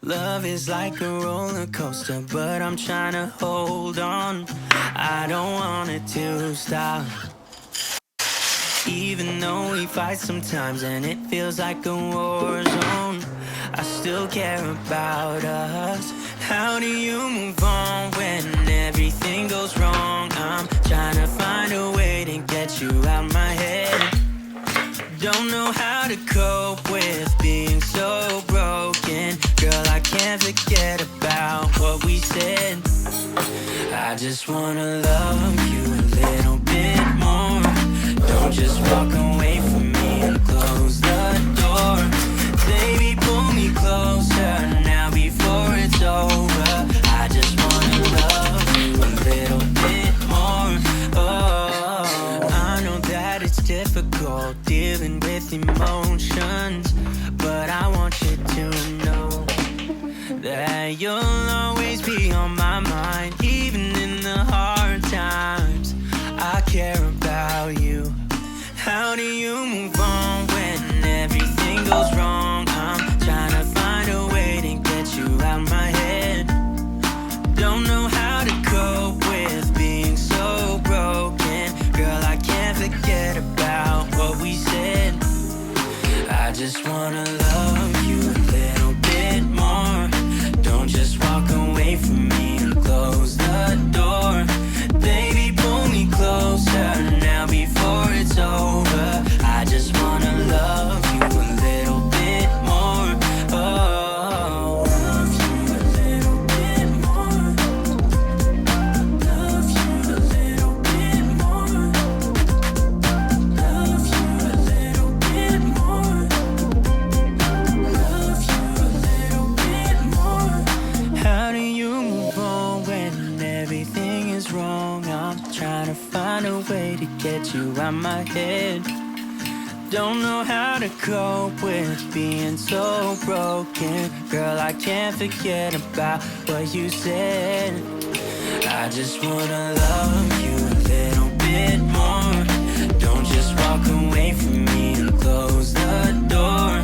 Love is like a roller coaster, but I'm trying to hold on. I don't want it to stop. Even though we fight sometimes and it feels like a war zone, I still care about us. How do you move on when everything goes wrong? I'm trying to find a way to get you out my head. Don't know how to cope with being so broken. Girl, I can't forget about what we said. I just wanna love you a little bit more. Don't just walk away from me and close the door. Baby, pull me closer now before it's over. I just wanna love you a little bit more. Oh, I know that it's difficult dealing with emotions, but I want you to know that you'll always be on my mind. Even in the hard times, I care about you. How do you move on when everything goes wrong? I'm trying to find a way to get you out my head. Don't know how to cope with being so broken. Girl, I can't forget about what we said. I just wanna love you a little bit more. Don't just walk away from me and close the door. Baby, pull me closer now before it's over. I just wanna love you a little bit more. Oh, love you a little bit more. Love you a little bit more. Love you a little bit more. Love you a little bit more. How do you move on when everything is wrong? I'm trying to find a way to get you out my head. Don't know how to cope with being so broken. Girl, I can't forget about what you said. I just wanna love you a little bit more. Don't just walk away from me and close the door.